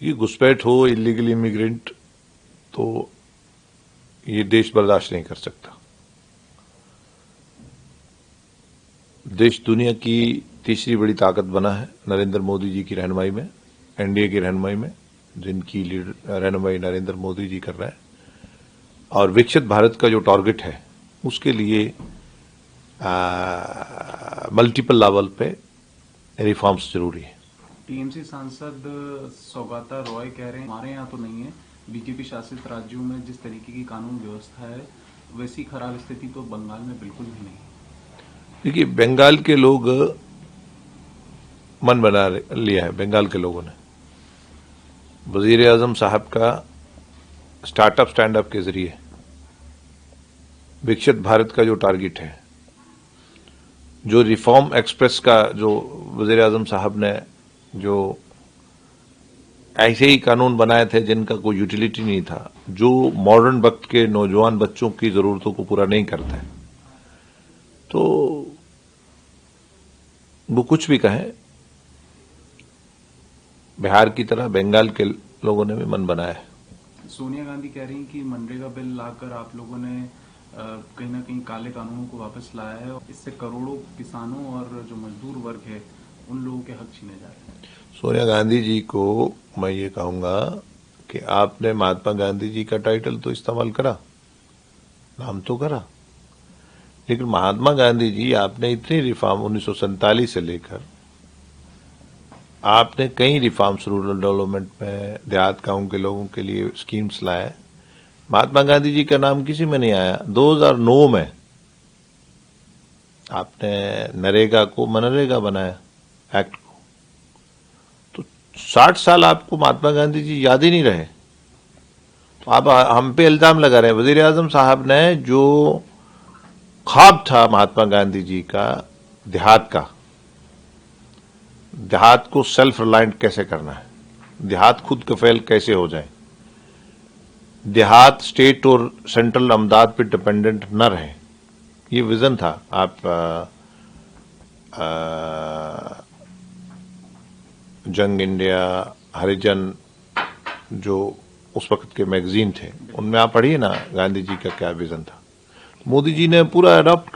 ये घुसपैठ हो, इलीगल इमिग्रेंट, तो ये देश बर्दाश्त नहीं कर सकता। देश दुनिया की तीसरी बड़ी ताकत बना है नरेंद्र मोदी जी की रहनुमाई में, एनडीए की रहनुमाई में, जिनकी रहनुमाई नरेंद्र मोदी जी कर रहे हैं। और विकसित भारत का जो टारगेट है, उसके लिए मल्टीपल लेवल पे रिफॉर्म्स जरूरी है। टीएमसी सांसद सौगाता रॉय कह रहे हैं हमारे यहाँ तो नहीं है, बीजेपी शासित राज्यों में जिस तरीके की कानून व्यवस्था है वैसी खराब स्थिति तो बंगाल में बिल्कुल भी नहीं है। देखिए, बंगाल के लोग मन बना लिया है। बंगाल के लोगों ने वजीर आजम साहब का स्टार्टअप स्टैंड अप के जरिए विकसित भारत का जो टारगेट है, जो रिफॉर्म एक्सप्रेस का जो वजीर आजम साहब ने जो ऐसे ही कानून बनाए थे जिनका कोई यूटिलिटी नहीं था, जो मॉडर्न वक्त के नौजवान बच्चों की जरूरतों को पूरा नहीं करता है, तो वो कुछ भी कहें, बिहार की तरह बंगाल के लोगों ने भी मन बनाया है। सोनिया गांधी कह रही हैं कि मनरेगा बिल लाकर आप लोगों ने कहीं ना कहीं काले कानूनों को वापस लाया है और इससे करोड़ों किसानों और जो मजदूर वर्ग है उन लोगों के हक छीने जा रहे हैं। सोनिया गांधी जी को मैं ये कहूंगा कि आपने महात्मा गांधी जी का टाइटल तो इस्तेमाल करा, नाम तो करा, लेकिन महात्मा गांधी जी आपने इतनी रिफॉर्म 1947 से लेकर आपने कई रिफॉर्म्स रूरल डेवलपमेंट में, देहात गांव के लोगों के लिए स्कीम्स लाए। महात्मा गांधी जी का नाम किसी में नहीं आया। 2009 में आपने नरेगा को मनरेगा बनाया, एक्ट को। तो 60 साल आपको महात्मा गांधी जी याद ही नहीं रहे, तो आप हम पे इल्जाम लगा रहे हैं। वजीर आजम साहब ने जो ख्वाब था महात्मा गांधी जी का, देहात को सेल्फ रिलायंट कैसे करना है, देहात खुद कफैल कैसे हो जाए, देहात स्टेट और सेंट्रल अमदाद पे डिपेंडेंट न रहे, ये विजन था। आप जंग इंडिया, हरिजन, जो उस वक्त के मैगजीन थे, उनमें आप पढ़िए ना गांधी जी का क्या विजन था। मोदी जी ने पूरा अडॉप्ट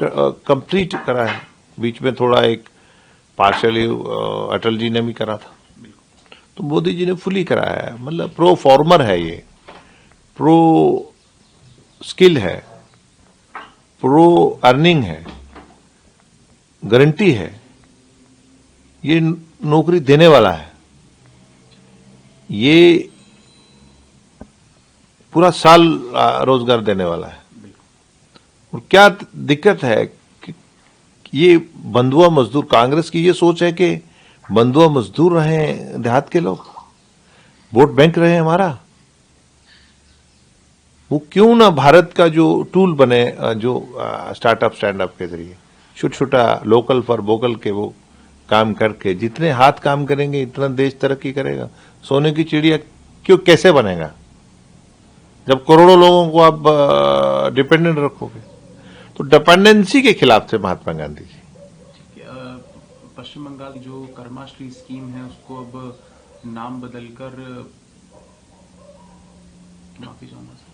कंप्लीट करा है। बीच में थोड़ा एक पार्शली अटल जी ने भी करा था, तो मोदी जी ने फुली कराया है। मतलब प्रो फॉर्मर है ये, प्रो स्किल है, प्रो अर्निंग है, गारंटी है, ये नौकरी देने वाला है, ये पूरा साल रोजगार देने वाला है। और क्या दिक्कत है कि ये बंधुआ मजदूर, कांग्रेस की ये सोच है कि बंधुआ मजदूर रहे देहात के लोग, वोट बैंक रहे हमारा। वो क्यों ना भारत का जो टूल बने, जो स्टार्टअप स्टैंड अप के जरिए छोटा छोटा लोकल फॉर वोकल के वो काम करके, जितने हाथ काम करेंगे इतना देश तरक्की करेगा। सोने की चिड़िया क्यों कैसे बनेगा जब करोड़ों लोगों को आप डिपेंडेंट रखोगे। तो डिपेंडेंसी के खिलाफ थे महात्मा गांधी जी। पश्चिम बंगाल जो कर्माश्री स्कीम है उसको अब नाम बदलकर, माफी चाहूंगा सर,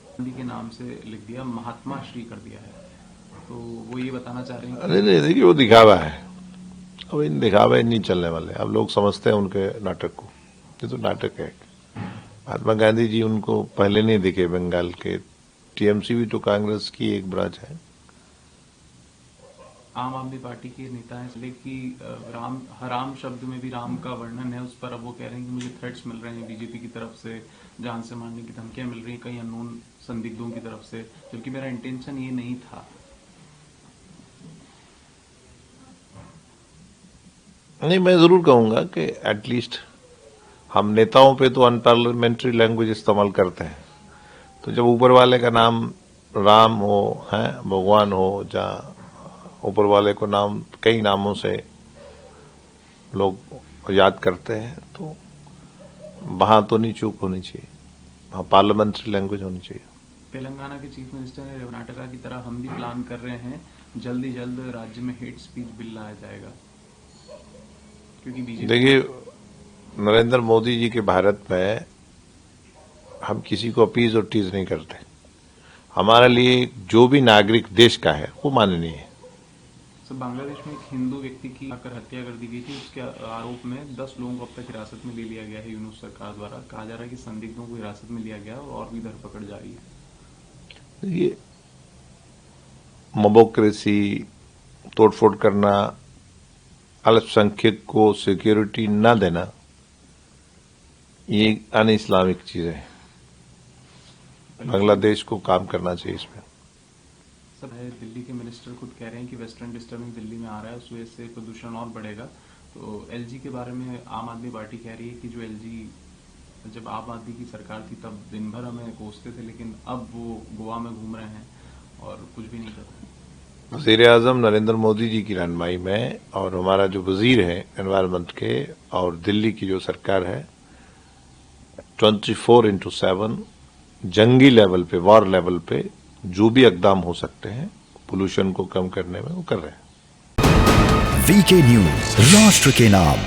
गांधी के नाम से लिख दिया, महात्मा श्री कर दिया है। तो वो ये बताना चाह रहे हैं अरे कि नहीं, देखिए वो दिखावा है। अब इन दिखावे नहीं चलने वाले। अब लोग समझते हैं उनके नाटक को, ये तो नाटक है। महात्मा गांधी जी उनको पहले नहीं दिखे बंगाल के। टीएमसी भी तो कांग्रेस की एक ब्रांच है। आम आदमी पार्टी के नेता हैं, इसलिए कि राम हराम शब्द में भी राम का वर्णन है उस पर। अब वो कह रहे हैं कि मुझे थ्रेट्स मिल रहे हैं बीजेपी की तरफ से, जान से मारने की धमकियां मिल रही हैं कई अननोन संदिग्धों की तरफ से, जबकि मेरा इंटेंशन ये नहीं था। नहीं, मैं जरूर कहूंगा कि एटलीस्ट हम नेताओं पे तो अनपार्लियामेंट्री लैंग्वेज इस्तेमाल करते हैं, तो जब ऊपर वाले का नाम राम हो, है भगवान हो, जहाँ ऊपर वाले को नाम कई नामों से लोग याद करते हैं, तो वहां तो नहीं चूक होनी चाहिए, वहां पार्लियामेंट्री लैंग्वेज होनी चाहिए। तेलंगाना के चीफ मिनिस्टर ने कर्नाटका की तरह हम भी प्लान कर रहे हैं, जल्द ही जल्द राज्य में हेट स्पीच बिल लाया जाएगा, क्योंकि बीजेपी देखिए, नरेंद्र मोदी जी के भारत में हम किसी को अपीज और टीज नहीं करते। हमारे लिए जो भी नागरिक देश का है वो माननीय है। सर, बांग्लादेश में एक हिंदू व्यक्ति की आकर हत्या कर दी गई थी। उसके आरोप में 10 लोगों को अब तक हिरासत में ले लिया गया है यूनुस सरकार द्वारा। कहा जा रहा है कि संदिग्धों को हिरासत में लिया गया और भी धरपकड़ जारी है। ये मोबोक्रेसी, तोड़फोड़ करना, अल्पसंख्यक को सिक्योरिटी न देना, ये अन इस्लामिक चीजें हैं। बांग्लादेश को काम करना चाहिए इसमें। सब है, दिल्ली के मिनिस्टर खुद कह रहे हैं कि वेस्टर्न डिस्टर्बिंग दिल्ली में आ रहा है, उस वजह से प्रदूषण और बढ़ेगा। तो एलजी के बारे में आम आदमी पार्टी कह रही है कि जो एलजी जब आम आदमी की सरकार थी तब दिन भर हमें कोसते थे, लेकिन अब वो गोवा में घूम रहे हैं और कुछ भी नहीं कर रहे। वज़ीर-ए-आज़म नरेंद्र मोदी जी की रहनुमाई में और हमारा जो वजीर है एनवायरमेंट के और दिल्ली की जो सरकार है 24/7 जंगी लेवल पे, वॉर लेवल पे जो भी इकदाम हो सकते हैं पोल्यूशन को कम करने में वो कर रहे हैं। वीके न्यूज, राष्ट्र के नाम।